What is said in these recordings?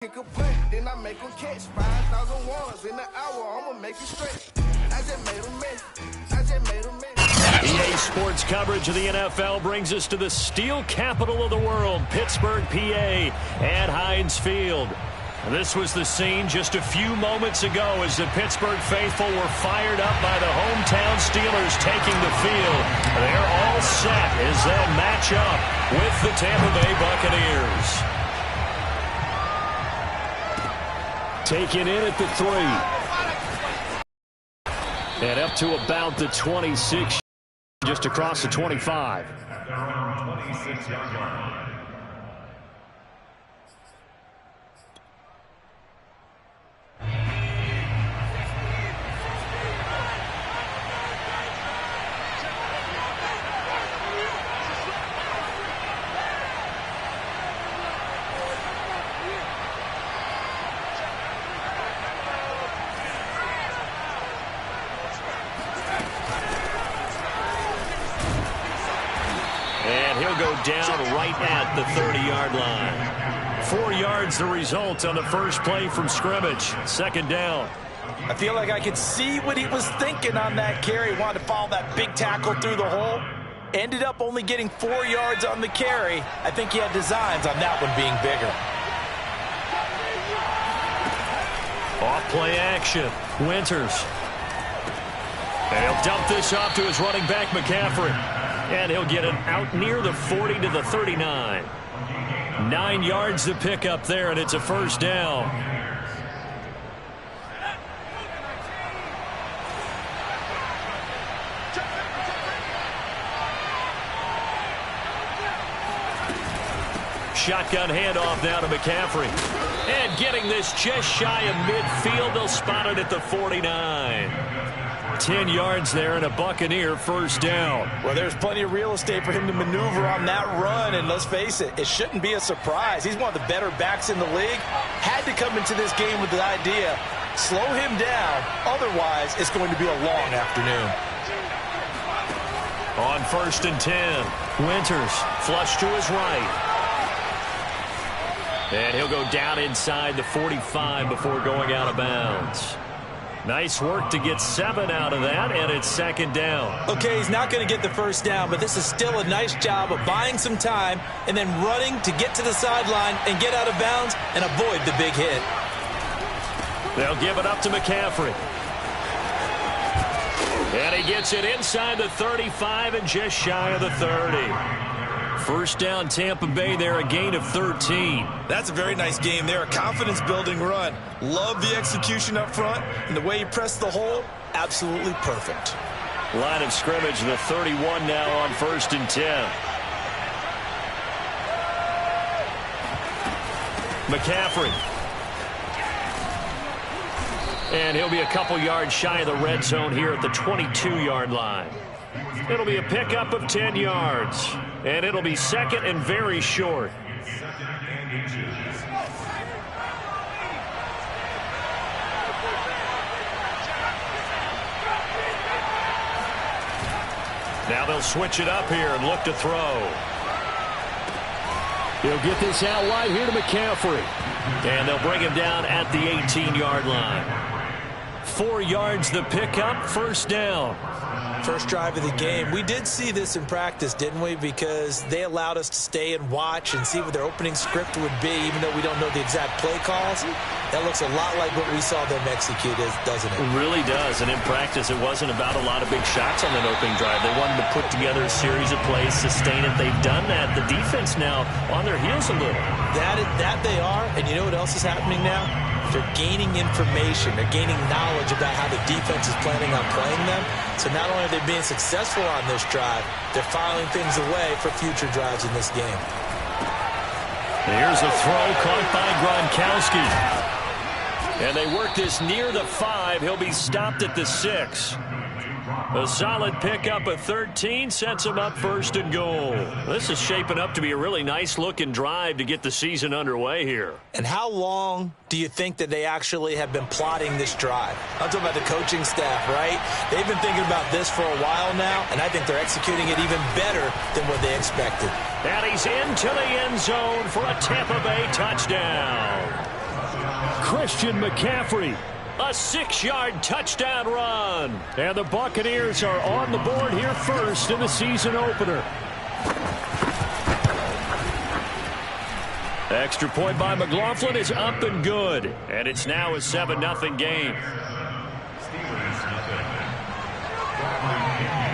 Kick a punt, then I make them catch 5,000 ones in an hour. I'ma make it straight. I just made them miss. EA Sports coverage of the NFL brings us to the steel capital of the world, Pittsburgh, PA, at Heinz Field. This was the scene just a few moments ago as the Pittsburgh faithful were fired up by the hometown Steelers taking the field. They're all set as they'll match up with the Tampa Bay Buccaneers. Taken in at the 3. And up to about the 26, just across the 25. Around 26-yard line. Down right at the 30-yard line. 4 yards the result on the first play from scrimmage. Second down. I feel like I could see what he was thinking on that carry. Wanted to follow that big tackle through the hole. Ended up only getting 4 yards on the carry. I think he had designs on that one being bigger. Off play action. Winters. And he'll dump this off to his running back, McCaffrey. And he'll get it out near the 40 to the 39. 9 yards to pick up there, and it's a first down. Shotgun handoff now to McCaffrey. And getting this just shy of midfield, they'll spot it at the 49. 10 yards there and a Buccaneer first down. Well, there's plenty of real estate for him to maneuver on that run, and let's face it, it shouldn't be a surprise. He's one of the better backs in the league. Had to come into this game with the idea, slow him down, otherwise it's going to be a long afternoon. On 1st and 10, Winters flush to his right. And he'll go down inside the 45 before going out of bounds. Nice work to get 7 out of that, and it's second down. Okay, he's not going to get the first down, but this is still a nice job of buying some time and then running to get to the sideline and get out of bounds and avoid the big hit. They'll give it up to McCaffrey. And he gets it inside the 35 and just shy of the 30. First down, Tampa Bay there, a gain of 13. That's a very nice game there, a confidence-building run. Love the execution up front, and the way he pressed the hole, absolutely perfect. Line of scrimmage, the 31 now on 1st and 10. McCaffrey. And he'll be a couple yards shy of the red zone here at the 22-yard line. It'll be a pickup of 10 yards. And it'll be second and very short. Now they'll switch it up here and look to throw. He'll get this out wide here to McCaffrey. And they'll bring him down at the 18-yard line. 4 yards the pickup, first down. First drive of the game. We did see this in practice, didn't we? Because they allowed us to stay and watch and see what their opening script would be, even though we don't know the exact play calls. That looks a lot like what we saw them execute, doesn't it? It really does. And in practice, it wasn't about a lot of big shots on that opening drive. They wanted to put together a series of plays, sustain it. They've done that. The defense now on their heels a little. That they are. And you know what else is happening now? They're gaining information. They're gaining knowledge about how the defense is planning on playing them. So not only are they being successful on this drive, they're filing things away for future drives in this game. Here's a throw caught by Gronkowski. And they work this near the 5. He'll be stopped at the 6. A solid pickup of 13 sets him up first and goal. This is shaping up to be a really nice-looking drive to get the season underway here. And how long do you think that they actually have been plotting this drive? I'm talking about the coaching staff, right? They've been thinking about this for a while now, and I think they're executing it even better than what they expected. And he's into the end zone for a Tampa Bay touchdown. Christian McCaffrey. A 6-yard touchdown run. And the Buccaneers are on the board here first in the season opener. Extra point by McLaughlin is up and good. And it's now a 7-0 game.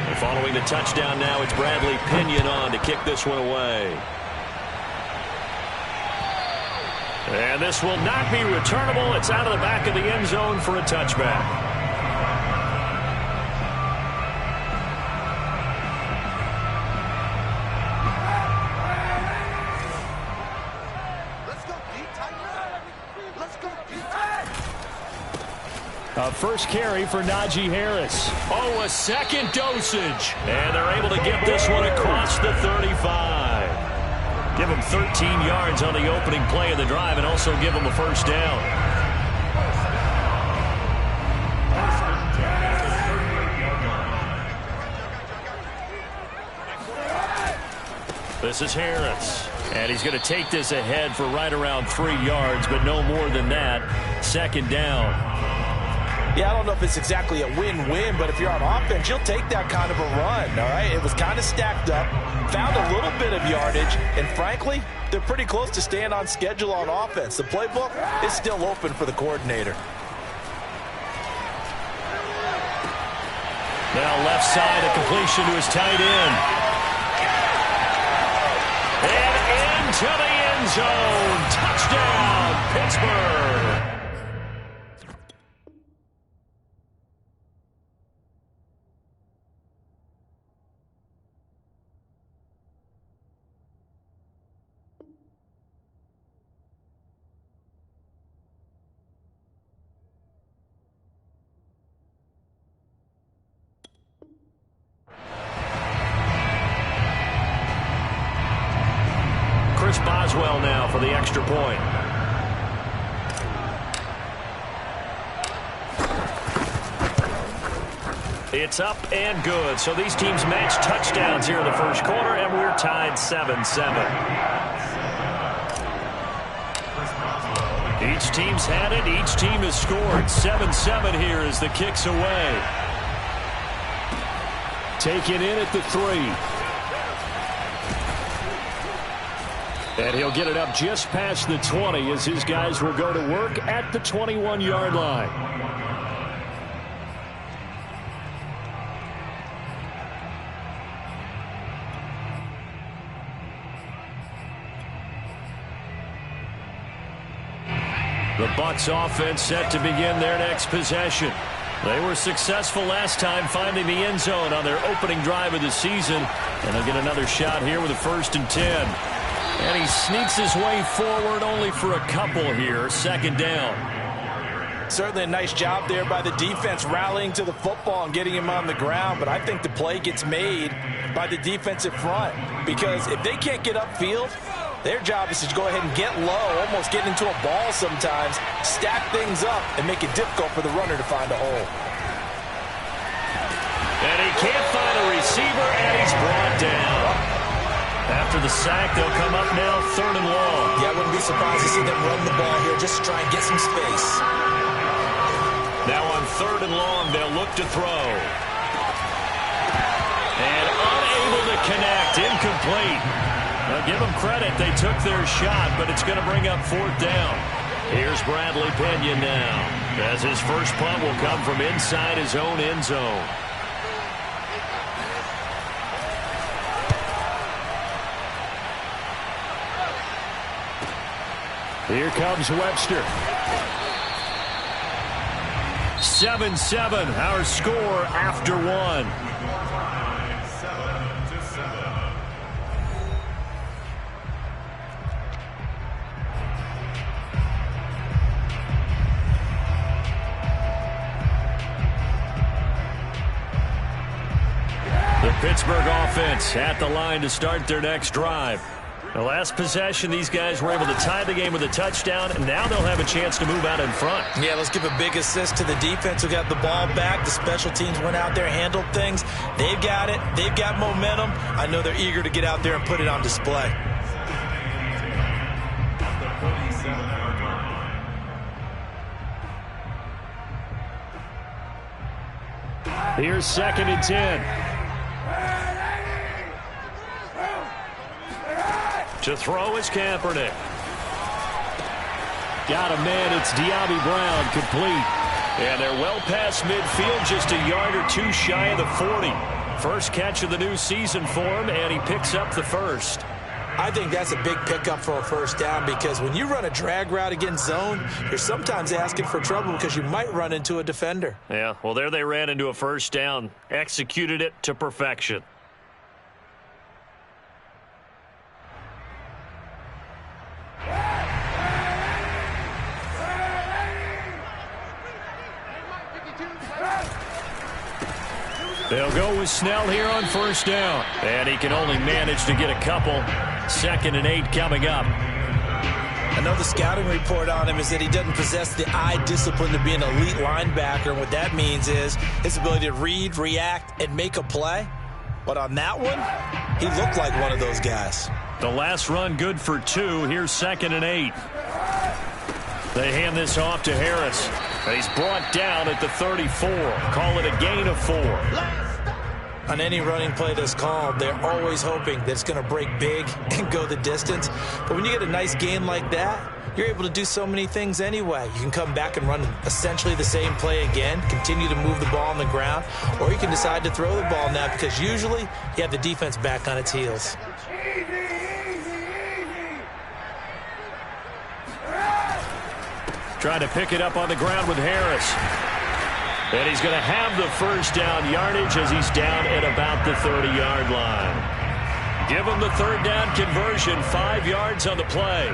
And following the touchdown now, it's Bradley Pinion on to kick this one away. And this will not be returnable. It's out of the back of the end zone for a touchback. A first carry for Najee Harris. Oh, a second dosage. And they're able to get this one across the 35. Give him 13 yards on the opening play of the drive and also give him a first down. This is Harris. And he's going to take this ahead for right around 3 yards, but no more than that. Second down. Yeah, I don't know if it's exactly a win-win, but if you're on offense, you'll take that kind of a run, all right? It was kind of stacked up, found a little bit of yardage, and frankly, they're pretty close to staying on schedule on offense. The playbook is still open for the coordinator. Now left side, a completion to his tight end. And into the end zone. Touchdown, Pittsburgh. Chris Boswell now for the extra point. It's up and good. So these teams match touchdowns here in the first quarter, and we're tied 7-7. Each team's had it. Each team has scored. 7-7 here as the kick's away. Taken in at the 3. And he'll get it up just past the 20 as his guys will go to work at the 21-yard line. The Bucs offense set to begin their next possession. They were successful last time finding the end zone on their opening drive of the season. And they'll get another shot here with a 1st and 10. And he sneaks his way forward only for a couple here. Second down. Certainly a nice job there by the defense rallying to the football and getting him on the ground. But I think the play gets made by the defensive front. Because if they can't get upfield, their job is to go ahead and get low, almost get into a ball sometimes, stack things up, and make it difficult for the runner to find a hole. And he can't find a receiver, and he's brought down. After the sack, they'll come up now 3rd and long. Yeah, I wouldn't be surprised to see them run the ball here just to try and get some space. Now on 3rd and long, they'll look to throw. And unable to connect, incomplete. Now give them credit, they took their shot, but it's going to bring up 4th down. Here's Bradley Pinion now, as his first punt will come from inside his own end zone. Here comes Webster. 7-7, our score after 1. The Pittsburgh offense at the line to start their next drive. The last possession, these guys were able to tie the game with a touchdown, and now they'll have a chance to move out in front. Yeah, let's give a big assist to the defense who got the ball back. The special teams went out there, handled things. They've got it. They've got momentum. I know they're eager to get out there and put it on display. Here's 2nd and 10. To throw is Kaepernick. Got a man. It's De'Ami Brown, complete. And they're well past midfield, just a yard or two shy of the 40. First catch of the new season for him, and he picks up the first. I think that's a big pickup for a first down, because when you run a drag route against zone, you're sometimes asking for trouble because you might run into a defender. Yeah, well, there they ran into a first down, executed it to perfection. They'll go with Snell here on first down. And he can only manage to get a couple. 2nd and 8 coming up. I know the scouting report on him is that he doesn't possess the eye discipline to be an elite linebacker. And what that means is his ability to read, react, and make a play. But on that one, he looked like one of those guys. The last run good for 2. Here's 2nd and 8. They hand this off to Harris. He's brought down at the 34. Call it a gain of 4. On any running play that's called, they're always hoping that it's going to break big and go the distance. But when you get a nice gain like that, you're able to do so many things anyway. You can come back and run essentially the same play again, continue to move the ball on the ground, or you can decide to throw the ball now, because usually you have the defense back on its heels. Trying to pick it up on the ground with Harris. And he's going to have the first down yardage as he's down at about the 30-yard line. Give him the 3rd down conversion, 5 yards on the play.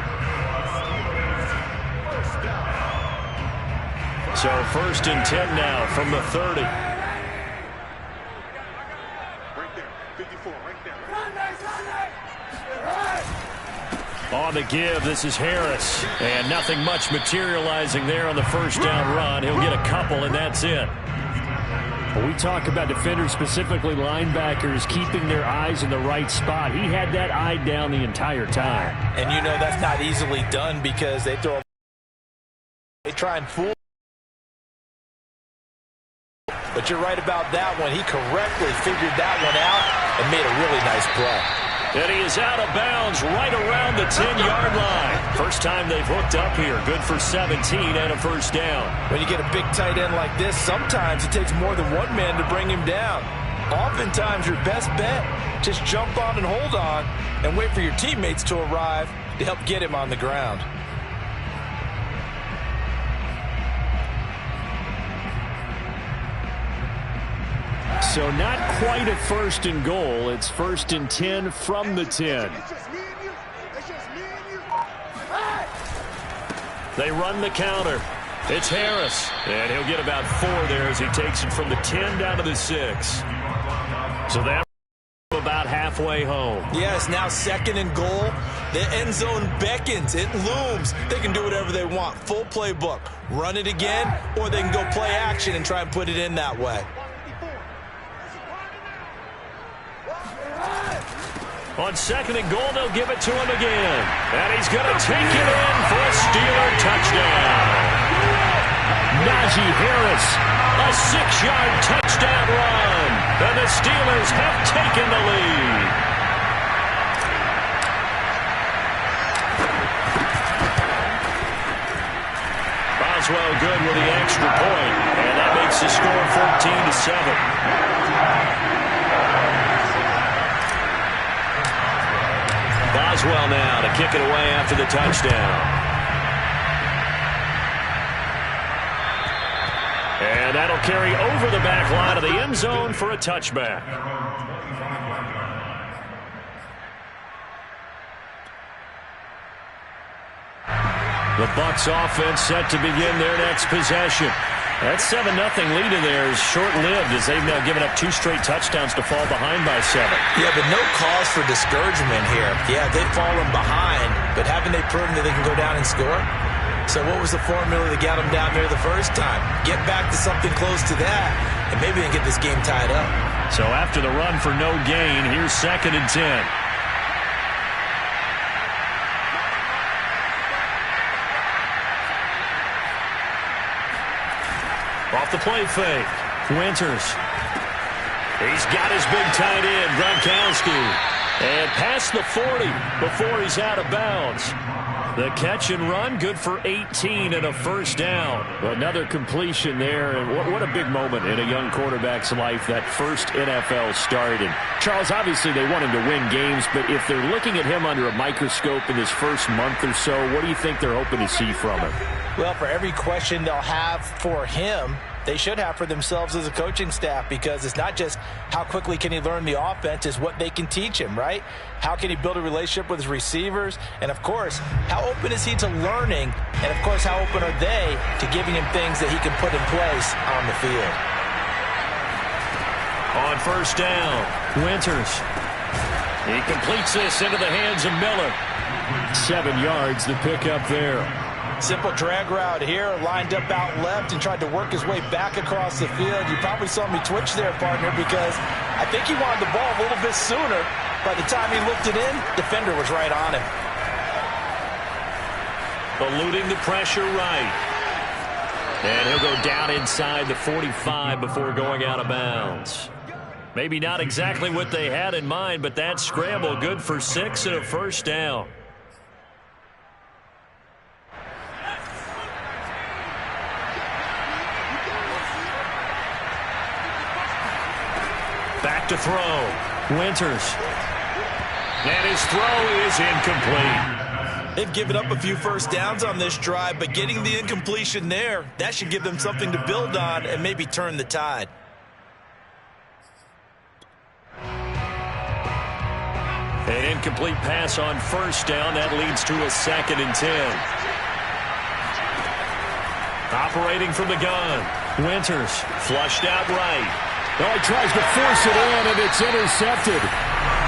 So 1st and 10 now from the 30. On the give, this is Harris. And nothing much materializing there on the first down run. He'll get a couple, and that's it. When we talk about defenders, specifically linebackers, keeping their eyes in the right spot, he had that eye down the entire time. And you know that's not easily done, because they try and fool. But you're right about that one. He correctly figured that one out and made a really nice play. And he is out of bounds right around the 10-yard line. First time they've hooked up here. Good for 17 and a first down. When you get a big tight end like this, sometimes it takes more than one man to bring him down. Oftentimes your best bet, just jump on and hold on and wait for your teammates to arrive to help get him on the ground. So not quite a 1st and goal. It's 1st and 10 from the 10. They run the counter. It's Harris. And he'll get about 4 there as he takes it from the 10 down to the 6. So that about halfway home. Yes, now 2nd and goal. The end zone beckons. It looms. They can do whatever they want. Full playbook. Run it again, or they can go play action and try and put it in that way. On 2nd and goal, they'll give it to him again. And he's going to take it in for a Steeler touchdown. Najee Harris, a 6-yard touchdown run. And the Steelers have taken the lead. Boswell good with the extra point. And that makes the score 14-7. Boswell now to kick it away after the touchdown. And that'll carry over the back line of the end zone for a touchback. The Bucs offense set to begin their next possession. That 7-0 lead in there is short-lived as they've now given up 2 straight touchdowns to fall behind by 7. Yeah, but no cause for discouragement here. Yeah, they've fallen behind, but haven't they proven that they can go down and score? So what was the formula that got them down there the first time? Get back to something close to that, and maybe they can get this game tied up. So after the run for no gain, here's 2nd and 10. Off the play fake. Winters He's got his big tight end, Gronkowski. And past the 40 before he's out of bounds. The catch and run, good for 18 and a first down. Another completion there, and what a big moment in a young quarterback's life, that first NFL start. And Charles, obviously they want him to win games, but if they're looking at him under a microscope in his first month or so, what do you think they're hoping to see from him? Well, for every question they'll have for him, they should have for themselves as a coaching staff, because it's not just how quickly can he learn the offense, it's what they can teach him, right? How can he build a relationship with his receivers? And, of course, how open is he to learning? And, of course, how open are they to giving him things that he can put in place on the field? On first down, Winters. He completes this into the hands of Miller. 7 yards to pick up there. Simple drag route here, lined up out left and tried to work his way back across the field. You probably saw me twitch there, partner, because I think he wanted the ball a little bit sooner. By the time he looked it in, defender was right on him. Eluding the pressure right. And he'll go down inside the 45 before going out of bounds. Maybe not exactly what they had in mind, but that scramble good for 6 and a first down. Back to throw. Winters. And his throw is incomplete. They've given up a few first downs on this drive, but getting the incompletion there, that should give them something to build on and maybe turn the tide. An incomplete pass on first down. That leads to a 2nd and 10. Operating from the gun. Winters flushed out right. Oh, he tries to force it in, and it's intercepted.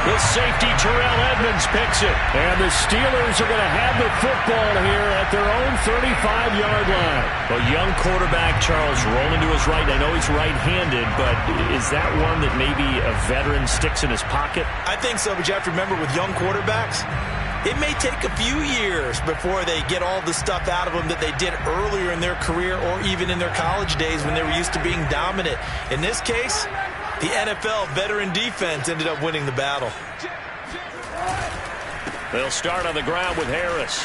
The safety, Terrell Edmonds, picks it. And the Steelers are going to have the football here at their own 35-yard line. A young quarterback, Charles, rolling to his right. I know he's right-handed, but is that one that maybe a veteran sticks in his pocket? I think so, but you have to remember with young quarterbacks, it may take a few years before they get all the stuff out of them that they did earlier in their career or even in their college days when they were used to being dominant. In this case, the NFL veteran defense ended up winning the battle. They'll start on the ground with Harris.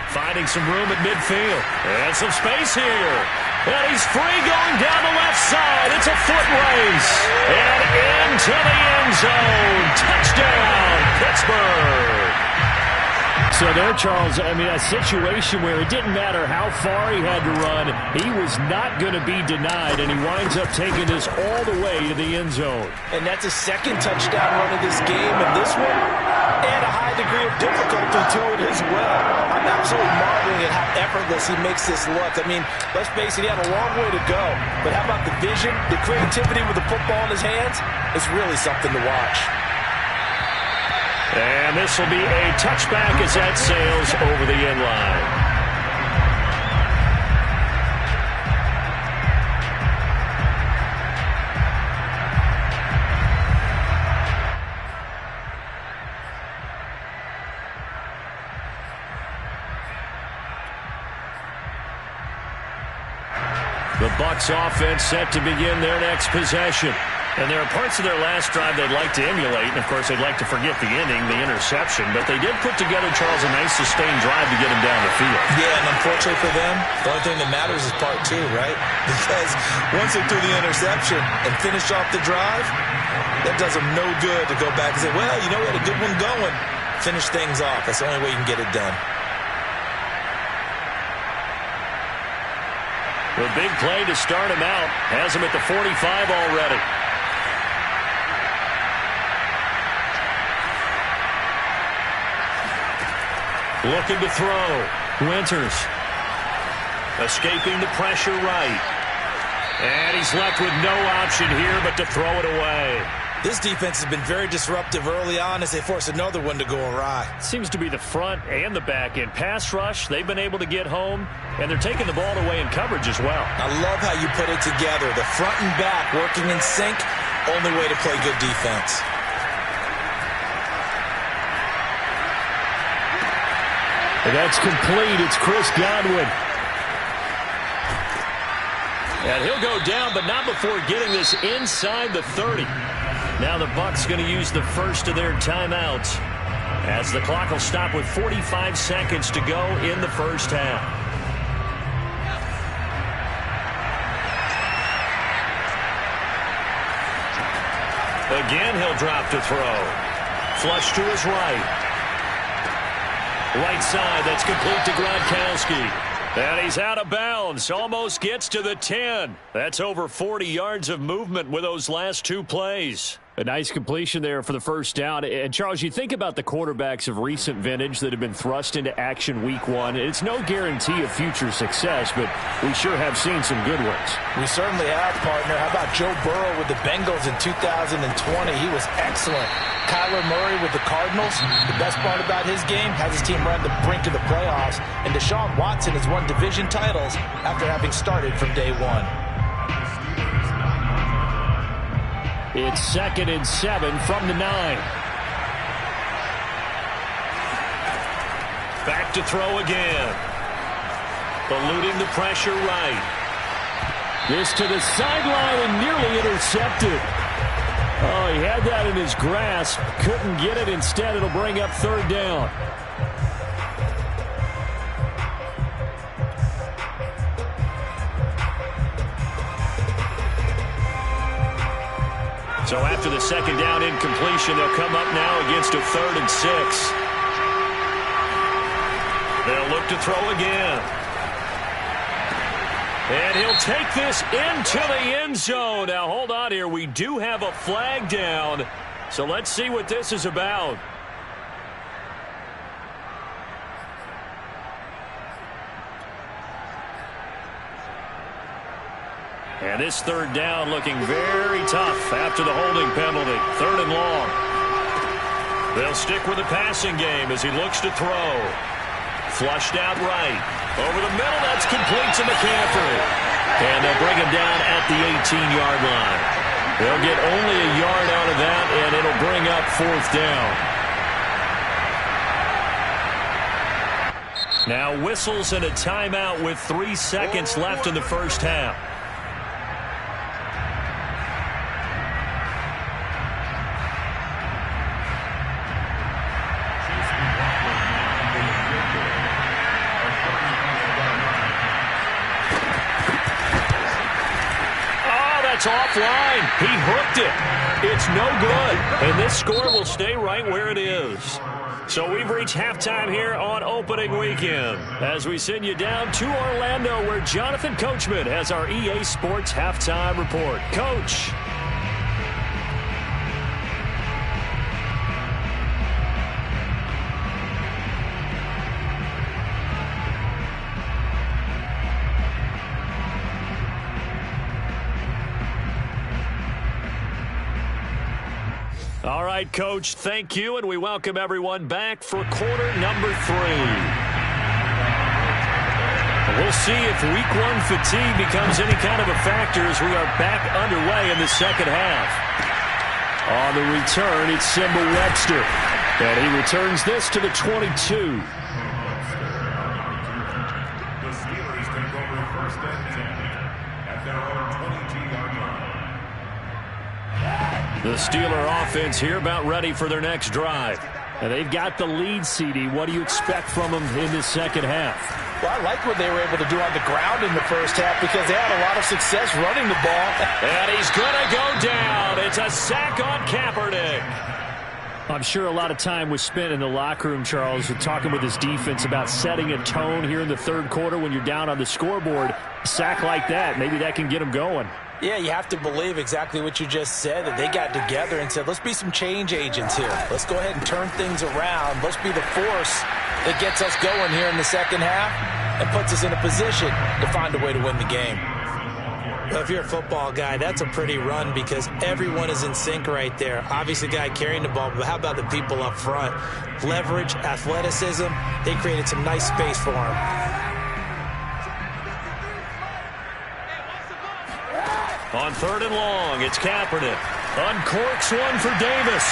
Finding some room at midfield. And some space here. And he's free going down the left side. It's a foot race. And into the end zone. Touchdown, Pittsburgh. So there, Charles, I mean, a situation where it didn't matter how far he had to run, he was not going to be denied, and he winds up taking this all the way to the end zone. And that's a 2nd touchdown run of this game, and this one, and a high degree of difficulty to it as well. I'm absolutely marveling at how effortless he makes this look. I mean, let's face it, he had a long way to go, but how about the vision, the creativity with the football in his hands? It's really something to watch. And this will be a touchback as that sails over the end line. The Bucs offense set to begin their next possession. And there are parts of their last drive they'd like to emulate, and, of course, they'd like to forget the inning, the interception. But they did put together, Charles, a nice sustained drive to get him down the field. Yeah, and unfortunately for them, the only thing that matters is part 2, right? Because once they threw the interception and finished off the drive, that does them no good to go back and say, well, you know, we had a good one going. Finish things off. That's the only way you can get it done. The big play to start him out has him at the 45 already. Looking to throw. Winters. Escaping the pressure right. And he's left with no option here but to throw it away. This defense has been very disruptive early on as they force another one to go awry. Seems to be the front and the back end. Pass rush, they've been able to get home, and they're taking the ball away in coverage as well. I love how you put it together. The front and back working in sync, only way to play good defense. And that's complete. It's Chris Godwin. And he'll go down, but not before getting this inside the 30. Now the Bucs going to use the first of their timeouts as the clock will stop with 45 seconds to go in the first half. Again, he'll drop to throw. Flush to his right. Right side, that's complete to Gronkowski. And he's out of bounds. Almost gets to the 10. That's over 40 yards of movement with those last two plays. A nice completion there for the first down. And, Charles, you think about the quarterbacks of recent vintage that have been thrust into action week one. It's no guarantee of future success, but we sure have seen some good ones. We certainly have, partner. How about Joe Burrow with the Bengals in 2020? He was excellent. Kyler Murray with the Cardinals. The best part about his game has his team run the brink of the playoffs. And Deshaun Watson has won division titles after having started from day one. It's 2nd and 7 from the 9. Back to throw again. Eluding the pressure right. This to the sideline and nearly intercepted. Oh, he had that in his grasp. Couldn't get it. Instead, it'll bring up 3rd down. So after the 2nd down incompletion, they'll come up now against a 3rd and 6. They'll look to throw again. And he'll take this into the end zone. Now, hold on here. We do have a flag down. So let's see what this is about. And this 3rd down looking very tough after the holding penalty. 3rd and long. They'll stick with the passing game as he looks to throw. Flushed out right. Over the middle, that's complete to McCaffrey. And they'll bring him down at the 18-yard line. They'll get only a yard out of that, and it'll bring up 4th down. Now whistles and a timeout with 3 seconds left in the first half. Offline. He hooked it. It's no good. And this score will stay right where it is. So we've reached halftime here on opening weekend as we send you down to Orlando where Jonathan Coachman has our EA Sports halftime report. Coach. All right, Coach, thank you, and we welcome everyone back for quarter number 3. We'll see if week 1 fatigue becomes any kind of a factor as we are back underway in the second half. On the return, it's Simba Webster, and he returns this to the 22. The Steelers take over 1st and 10 at their own 22-yard line. The Steeler offense here about ready for their next drive. And they've got the lead, CD. What do you expect from them in the second half? Well, I like what they were able to do on the ground in the first half because they had a lot of success running the ball. And he's going to go down. It's a sack on Kaepernick. I'm sure a lot of time was spent in the locker room, Charles, talking with his defense about setting a tone here in the 3rd quarter when you're down on the scoreboard. A sack like that, maybe that can get them going. Yeah, you have to believe exactly what you just said, that they got together and said, let's be some change agents here. Let's go ahead and turn things around. Let's be the force that gets us going here in the second half and puts us in a position to find a way to win the game. Well, if you're a football guy, that's a pretty run because everyone is in sync right there. Obviously, the guy carrying the ball, but how about the people up front? Leverage, athleticism, they created some nice space for him. On 3rd and long, it's Kaepernick. Uncorks one for Davis.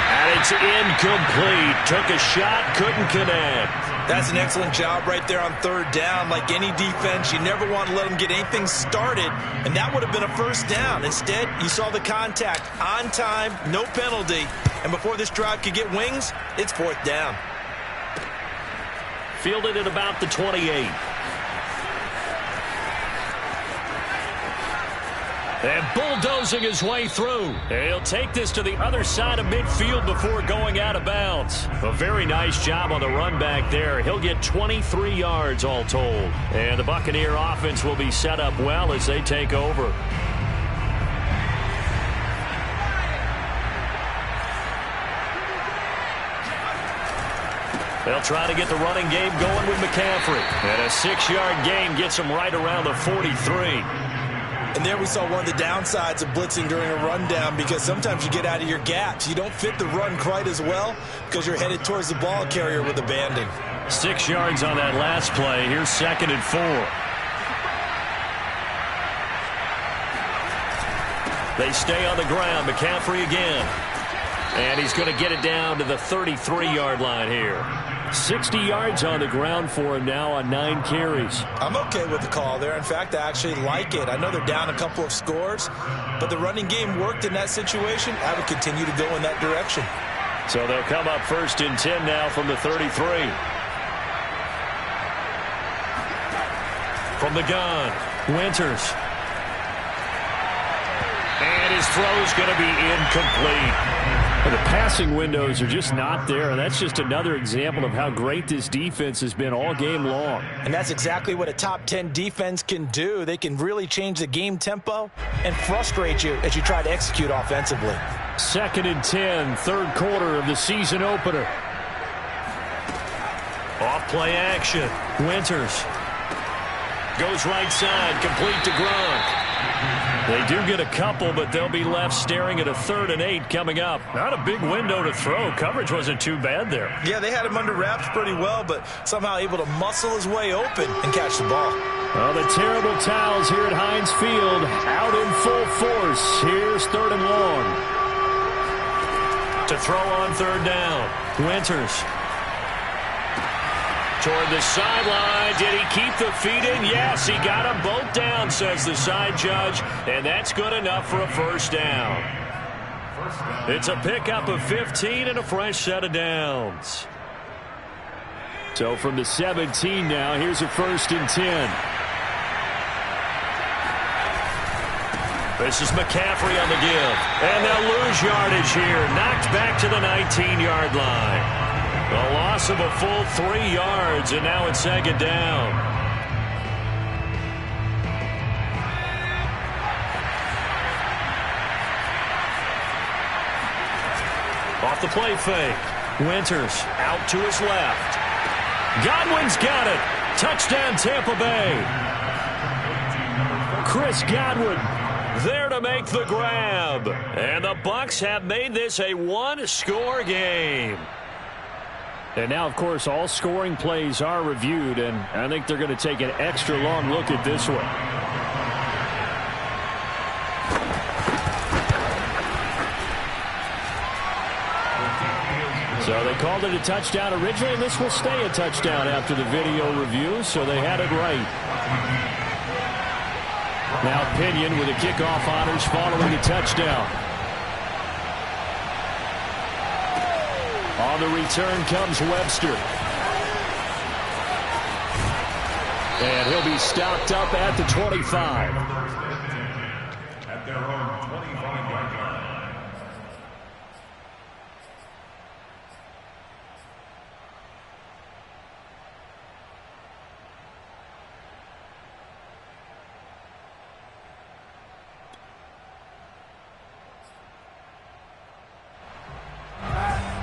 And it's incomplete. Took a shot, couldn't connect. That's an excellent job right there on third down. Like any defense, you never want to let them get anything started, and that would have been a first down. Instead, you saw the contact on time, no penalty, and before this drive could get wings, it's fourth down. Fielded at about the 28. And bulldozing his way through. He'll take this to the other side of midfield before going out of bounds. A very nice job on the run back there. He'll get 23 yards all told. And the Buccaneer offense will be set up well as they take over. They'll try to get the running game going with McCaffrey. And a 6-yard gain gets him right around the 43. And there we saw one of the downsides of blitzing during a rundown, because sometimes you get out of your gaps. You don't fit the run quite as well because you're headed towards the ball carrier with abandon. 6 yards on that last play. Here's 2nd and 4. They stay on the ground. McCaffrey again. And he's going to get it down to the 33-yard line here. 60 yards on the ground for him now on 9 carries. I'm okay with the call there. In fact, I actually like it. I know they're down a couple of scores, but the running game worked in that situation. I would continue to go in that direction. So they'll come up 1st and 10 now from the 33. From the gun, Winters. And his throw's going to be incomplete. The passing windows are just not there, and that's just another example of how great this defense has been all game long. And that's exactly what a top 10 defense can do. They can really change the game tempo and frustrate you as you try to execute offensively. 2nd and 10, 3rd quarter of the season opener. Off play action. Winters goes right side, complete to Gronk. They do get a couple, but they'll be left staring at a 3rd and 8 coming up. Not a big window to throw. Coverage wasn't too bad there. Yeah, they had him under wraps pretty well, but somehow able to muscle his way open and catch the ball. Well, the terrible towels here at Heinz Field out in full force. Here's 3rd and long. To throw on 3rd down. Winters. Toward the sideline. Did he keep the feet in? Yes, he got them both down, says the side judge, and that's good enough for a 1st down. It's a pickup of 15 and a fresh set of downs. So from the 17 now, here's a 1st and 10. This is McCaffrey on the give, and they'll lose yardage here. Knocked back to the 19-yard line. A loss of a full 3 yards, and now it's 2nd down. Off the play fake. Winters out to his left. Godwin's got it. Touchdown, Tampa Bay. Chris Godwin there to make the grab. And the Bucs have made this a 1-score game. And now, of course, all scoring plays are reviewed, and I think they're going to take an extra long look at this one. So they called it a touchdown originally, and this will stay a touchdown after the video review, so they had it right. Now Pinion with the kickoff honors following the touchdown. On the return comes Webster. And he'll be stopped up at the 25. At their own 25-yard line.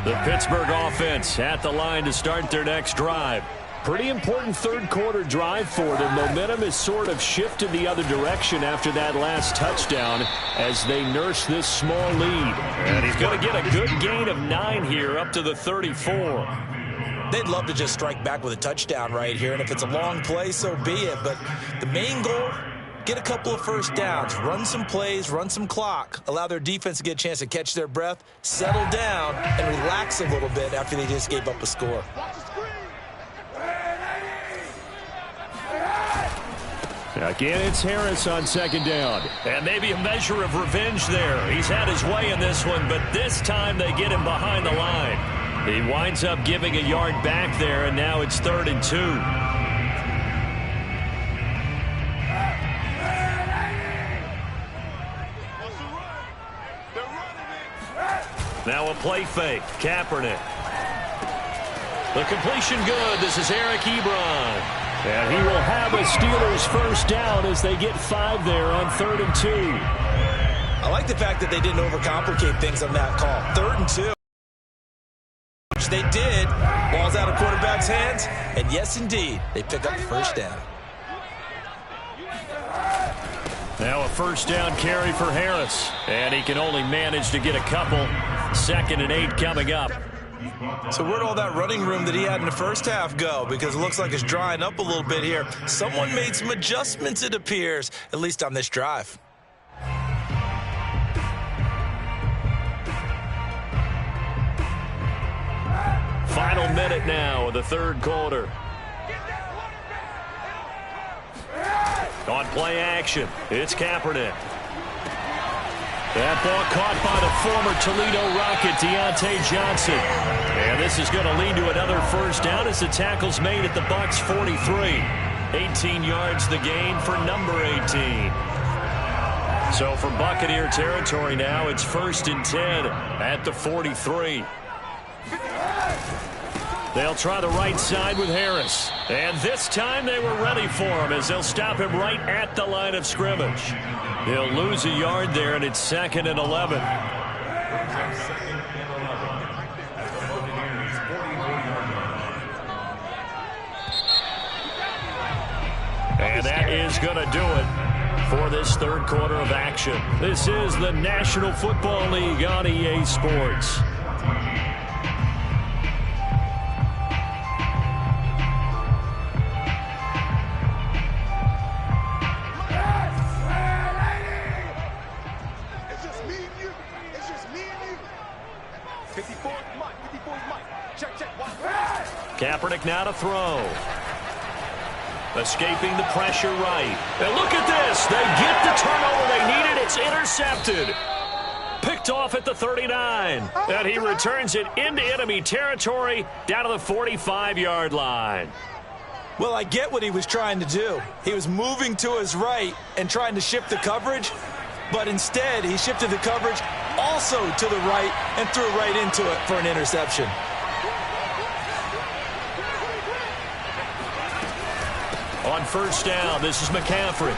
The Pittsburgh offense at the line to start their next drive. Pretty important 3rd quarter drive for them. Momentum has sort of shifted the other direction after that last touchdown as they nurse this small lead. And he's going to get a good gain of 9 here up to the 34. They'd love to just strike back with a touchdown right here, and if it's a long play, so be it. But the main goal, get a couple of 1st downs, run some plays, run some clock, allow their defense to get a chance to catch their breath, settle down, and relax a little bit after they just gave up a score. Again, it's Harris on second down. And maybe a measure of revenge there. He's had his way in this one, but this time they get him behind the line. He winds up giving a yard back there, and now it's 3rd and 2. Now a play fake. Kaepernick. The completion good. This is Eric Ebron. And he will have a Steelers first down as they get 5 there on 3rd and 2. I like the fact that they didn't overcomplicate things on that call. 3rd and 2. Which they did. Ball's out of quarterback's hands. And yes, indeed, they pick up the first down. Now a first down carry for Harris. And he can only manage to get a couple. 2nd and 8 coming up. So where'd all that running room that he had in the first half go? Because it looks like it's drying up a little bit here. Someone made some adjustments, it appears, at least on this drive. Final minute now of the 3rd quarter. On play action, it's Kaepernick. That ball caught by the former Toledo Rocket, Deontay Johnson. And this is going to lead to another first down as the tackle's made at the Bucs 43. 18 yards the gain for number 18. So for Buccaneer territory now, it's 1st and 10 at the 43. They'll try the right side with Harris. And this time they were ready for him as they'll stop him right at the line of scrimmage. He'll lose a yard there, and it's 2nd and 11. And that is going to do it for this 3rd quarter of action. This is the National Football League on EA Sports. Kaepernick now to throw. Escaping the pressure right. And look at this. They get the turnover they needed. It's intercepted. Picked off at the 39. And he returns it into enemy territory down to the 45-yard line. Well, I get what he was trying to do. He was moving to his right and trying to shift the coverage. But instead, he shifted the coverage also to the right and threw right into it for an interception. On first down, this is McCaffrey.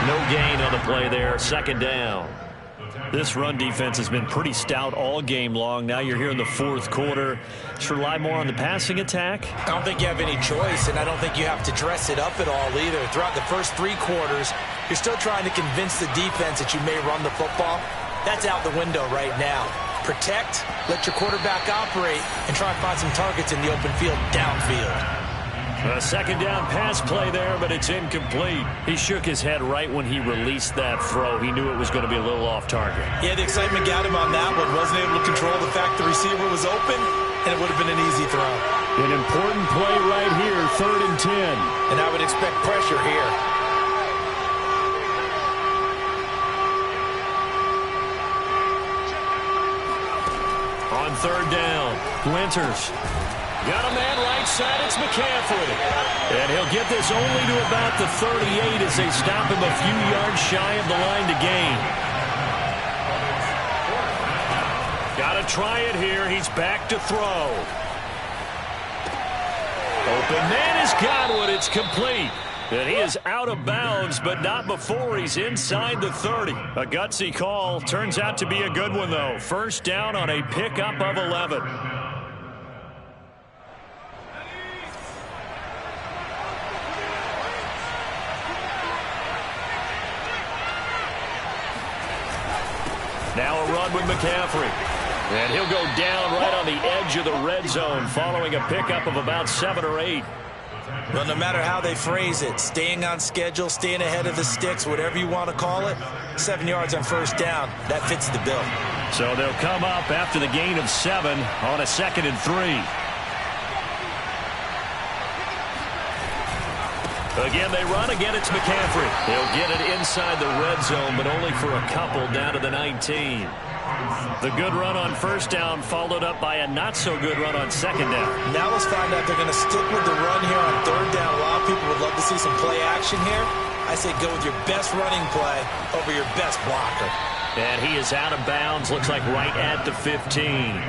No gain on the play there. 2nd down. This run defense has been pretty stout all game long. Now you're here in the 4th quarter. Just rely more on the passing attack. I don't think you have any choice, and I don't think you have to dress it up at all either. Throughout the first 3 quarters, you're still trying to convince the defense that you may run the football. That's out the window right now. Protect, let your quarterback operate, and try and find some targets in the open field downfield. A 2nd down pass play there, but it's incomplete. He shook his head right when he released that throw. He knew it was going to be a little off target. Yeah, the excitement got him on that one. Wasn't able to control the fact the receiver was open, and it would have been an easy throw. An important play right here, 3rd and 10. And I would expect pressure here. On 3rd down, Winters. Got a man right side, it's McCaffrey. And he'll get this only to about the 38 as they stop him a few yards shy of the line to gain. Got to try it here. He's back to throw. Open man is Godwin. It's complete. And he is out of bounds, but not before he's inside the 30. A gutsy call. Turns out to be a good one, though. First down on a pickup of 11. Now a run with McCaffrey. And he'll go down right on the edge of the red zone following a pickup of about 7 or 8. Well, no matter how they phrase it, staying on schedule, staying ahead of the sticks, whatever you want to call it, 7 yards on first down, that fits the bill. So they'll come up after the gain of 7 on a 2nd and 3. Again, they run. Again, it's McCaffrey. He'll get it inside the red zone, but only for a couple down to the 19. The good run on first down followed up by a not-so-good run on second down. Now let's find out if they're going to stick with the run here on third down. A lot of people would love to see some play action here. I say go with your best running play over your best blocker. And he is out of bounds, looks like right at the 15.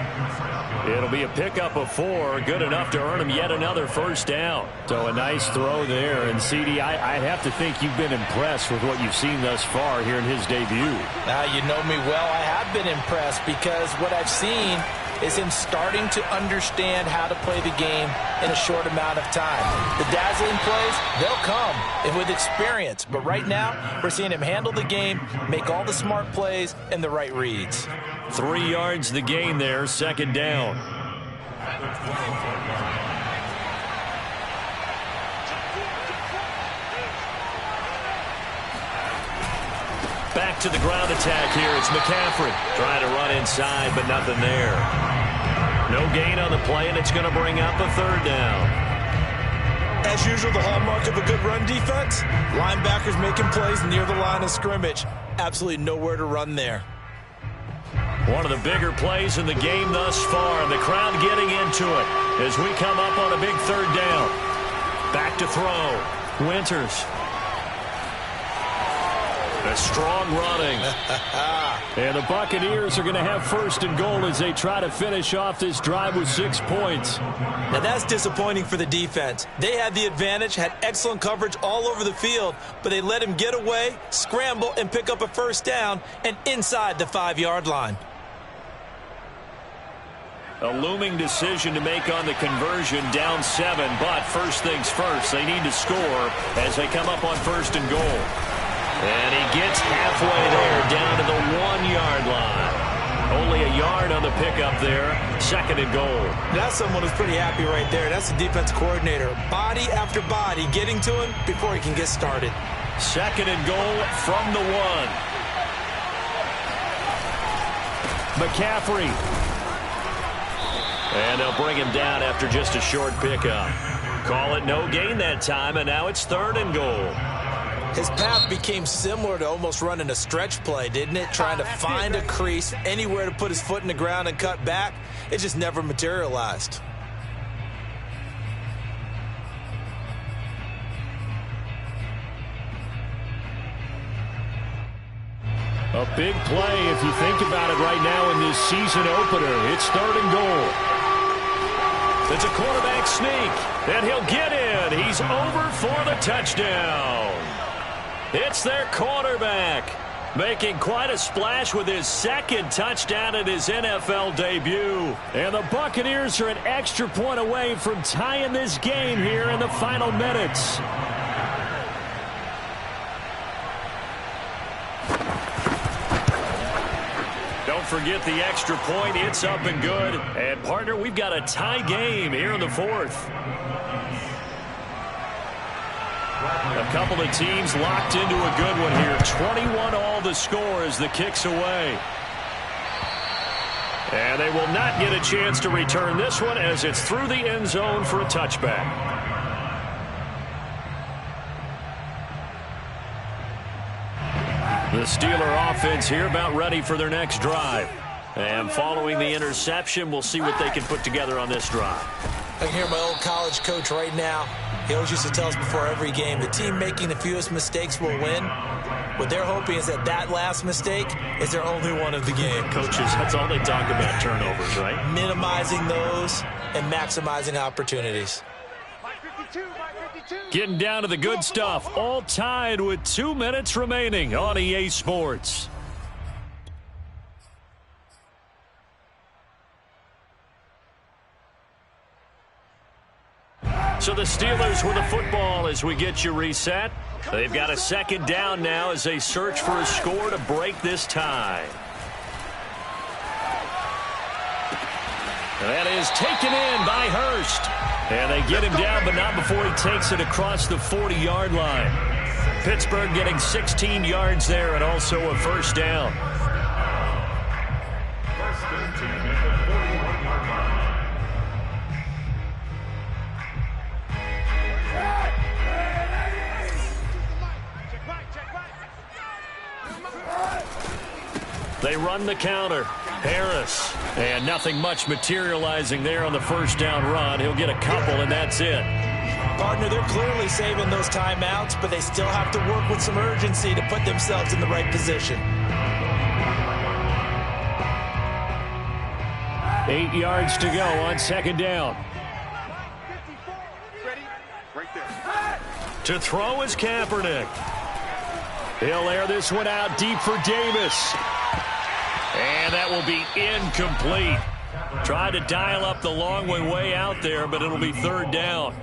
It'll be a pickup of 4, good enough to earn him yet another first down. So a nice throw there. And, CD, I'd have to think you've been impressed with what you've seen thus far here in his debut. Now, you know me well. I have been impressed because what I've seen is him starting to understand how to play the game in a short amount of time. The dazzling plays, they'll come and with experience. But right now, we're seeing him handle the game, make all the smart plays, and the right reads. 3 yards the gain there, second down. Back to the ground attack here. It's McCaffrey trying to run inside, but nothing there. No gain on the play, and it's going to bring up a third down. As usual, the hallmark of a good run defense, linebackers making plays near the line of scrimmage. Absolutely nowhere to run there. One of the bigger plays in the game thus far, and the crowd getting into it as we come up on a big third down. Back to throw. Winters. A strong running. And the Buccaneers are going to have first and goal as they try to finish off this drive with 6 points. Now that's disappointing for the defense. They had the advantage, had excellent coverage all over the field, but they let him get away, scramble, and pick up a first down, and inside the 5-yard line. A looming decision to make on the conversion, down 7, but first things first, they need to score as they come up on first and goal. And he gets halfway there, down to the 1-yard line. Only a yard on the pickup there, second and goal. That's someone who's pretty happy right there. That's the defense coordinator. Body after body getting to him before he can get started. Second and goal from the 1. McCaffrey. And they'll bring him down after just a short pickup. Call it no gain that time, and now it's third and goal. His path became similar to almost running a stretch play, didn't it? Trying to find a crease, anywhere to put his foot in the ground and cut back. It just never materialized. A big play if you think about it right now in this season opener. It's third and goal. It's a quarterback sneak, and he'll get in. He's over for the touchdown. It's their quarterback, making quite a splash with his second touchdown in his NFL debut. And the Buccaneers are an extra point away from tying this game here in the final minutes. Don't forget the extra point. It's up and good. And, partner, we've got a tie game here in the fourth. A couple of teams locked into a good one here. 21 all the score as the kick's away. And they will not get a chance to return this one as it's through the end zone for a touchback. The Steeler offense here about ready for their next drive. And following the interception, we'll see what they can put together on this drive. I can hear my old college coach right now. He always used to tell us before every game, the team making the fewest mistakes will win. What they're hoping is that that last mistake is their only one of the game. Coaches, that's all they talk about, turnovers, right? Minimizing those and maximizing opportunities. Getting down to the good stuff, all tied with 2 minutes remaining on EA Sports. So the Steelers with the football as we get you reset. They've got a second down now as they search for a score to break this tie. That is taken in by Hurst. And they get him down, but not before he takes it across the 40-yard line. Pittsburgh getting 16 yards there and also a first down. First and 10 at the 41-yard line. They run the counter. Harris. And nothing much materializing there on the first down run. He'll get a couple, and that's it. Partner, they're clearly saving those timeouts, but they still have to work with some urgency to put themselves in the right position. 8 yards to go on second down. To throw is Kaepernick. He'll air this one out deep for Davis. And that will be incomplete. Tried to dial up the long way out there, but it'll be third down.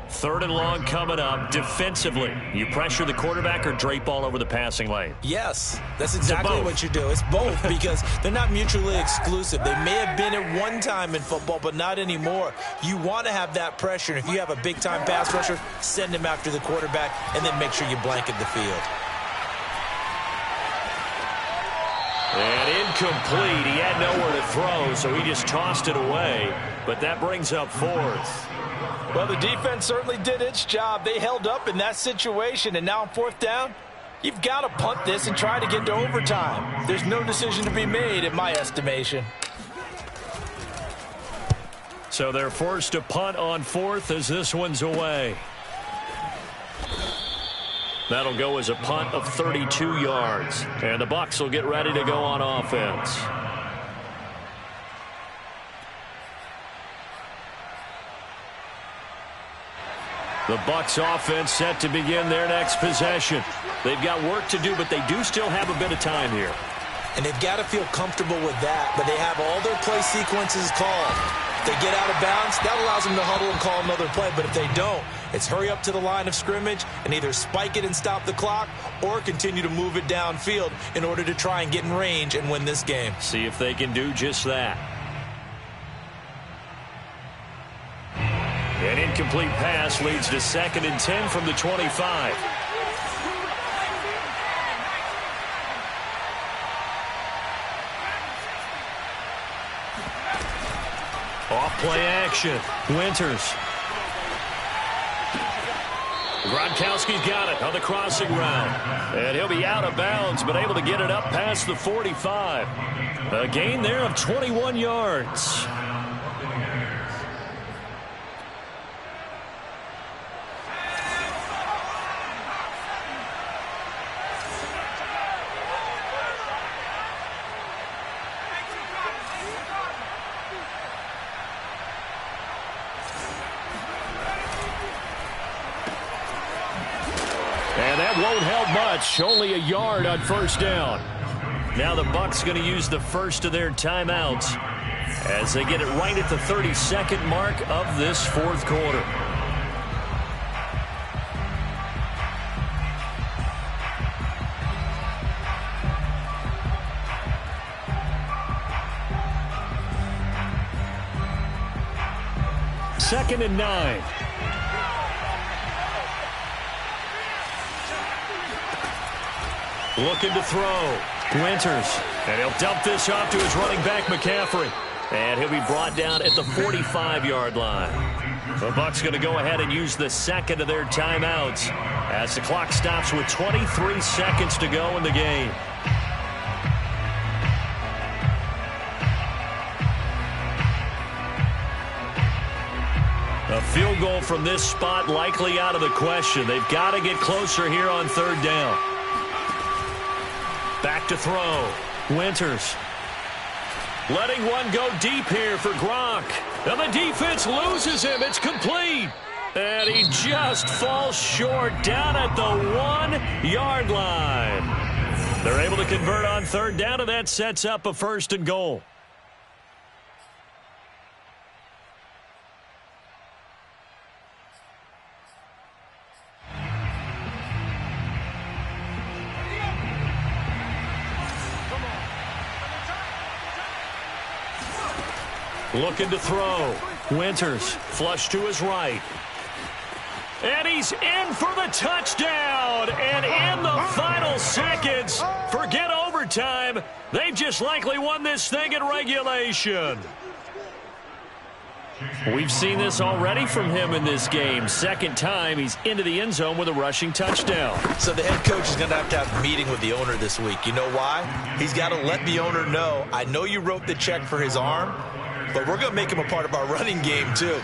Third and long coming up. Defensively, you pressure the quarterback or drape all over the passing lane? Yes, that's exactly what you do. It's both because they're not mutually exclusive. They may have been at one time in football, but not anymore. You want to have that pressure. And if you have a big-time pass rusher, send him after the quarterback and then make sure you blanket the field. And incomplete. He had nowhere to throw, so he just tossed it away. But that brings up fourth. Well, the defense certainly did its job. They held up in that situation, and now on fourth down, you've got to punt this and try to get to overtime. There's no decision to be made, in my estimation. So they're forced to punt on fourth as this one's away. That'll go as a punt of 32 yards. And the Bucs will get ready to go on offense. The Bucs offense set to begin their next possession. They've got work to do, but they do still have a bit of time here. And they've got to feel comfortable with that, but they have all their play sequences called. If they get out of bounds, that allows them to huddle and call another play. But if they don't, it's hurry up to the line of scrimmage and either spike it and stop the clock or continue to move it downfield in order to try and get in range and win this game. See if they can do just that. An incomplete pass leads to 2nd and 10 from the 25. Off play action. Winters. Gronkowski's got it on the crossing route. And he'll be out of bounds, but able to get it up past the 45. A gain there of 21 yards. And that won't help much. Only a yard on first down. Now the Bucs going to use the first of their timeouts as they get it right at the 32nd mark of this fourth quarter. Second and 9. Looking to throw. Winters. And he'll dump this off to his running back, McCaffrey. And he'll be brought down at the 45-yard line. The Bucs going to go ahead and use the second of their timeouts as the clock stops with 23 seconds to go in the game. A field goal from this spot likely out of the question. They've got to get closer here on third down. Back to throw. Winters. Letting one go deep here for Gronk. And the defense loses him. It's complete. And he just falls short down at the 1-yard line. They're able to convert on third down, and that sets up a first and goal. Looking to throw. Winters, flush to his right. And he's in for the touchdown. And in the final seconds, forget overtime. They've just likely won this thing in regulation. We've seen this already from him in this game. Second time he's into the end zone with a rushing touchdown. So the head coach is going to have a meeting with the owner this week. You know why? He's got to let the owner know, I know you wrote the check for his arm, but we're going to make him a part of our running game too.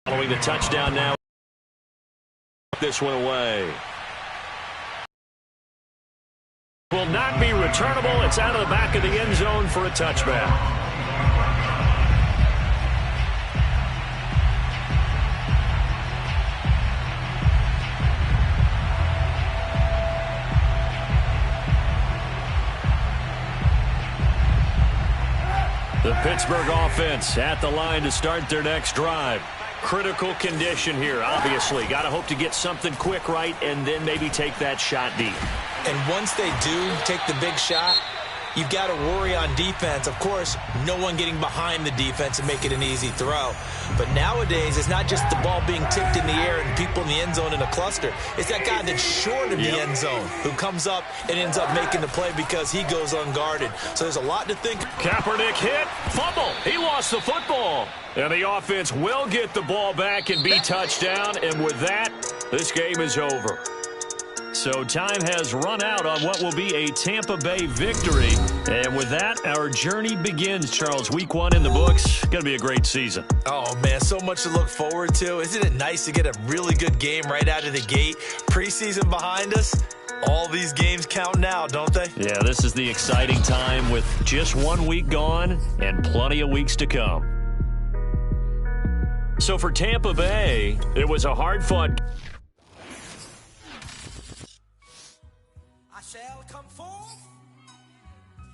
Following the touchdown now. This one away. Will not be returnable. It's out of the back of the end zone for a touchback. The Pittsburgh offense at the line to start their next drive. Critical condition here, obviously. Got to hope to get something quick right and then maybe take that shot deep. And once they do take the big shot, you've got to worry on defense. Of course, no one getting behind the defense and make it an easy throw. But nowadays, it's not just the ball being tipped in the air and people in the end zone in a cluster. It's that guy that's short of the end zone who comes up and ends up making the play because he goes unguarded. So there's a lot to think. Kaepernick hit, fumble. He lost the football. And the offense will get the ball back and be touchdown. And with that, this game is over. So time has run out on what will be a Tampa Bay victory. And with that, our journey begins, Charles. Week 1 in the books. Going to be a great season. Oh, man, so much to look forward to. Isn't it nice to get a really good game right out of the gate? Preseason behind us. All these games count now, don't they? Yeah, this is the exciting time with just 1 week gone and plenty of weeks to come. So for Tampa Bay, it was a hard-fought. I shall come forth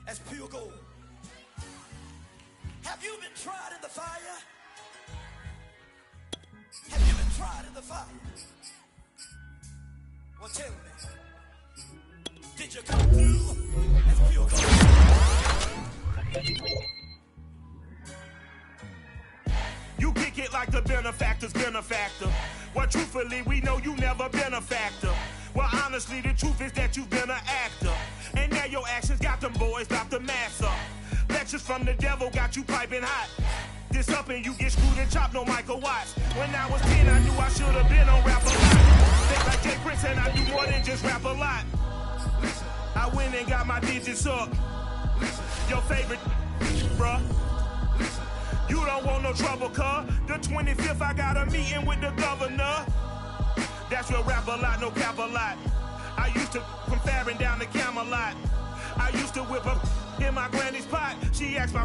as pure gold. Have you been tried in the fire? Have you been tried in the fire? Well, tell me, did you come through as pure gold? You kick it like the benefactor's benefactor. Well, truthfully, we know you never been a factor. Well, honestly, the truth is that you've been an actor. And now your actions got them boys about to mass up. Lectures from the devil got you piping hot. This up and you get screwed and chopped, no Michael Watts. When I was 10, I knew I should have been on Rap a Lot. Think like Jay Prince and I do more than just rap a lot. I went and got my digits up. Your favorite, bruh. You don't want no trouble, cuz. The 25th, I got a meeting with the governor. That's real Rap a Lot, no cap a lot. I used to from Farron down to Camelot. I used to whip up in my granny's pot. She asked my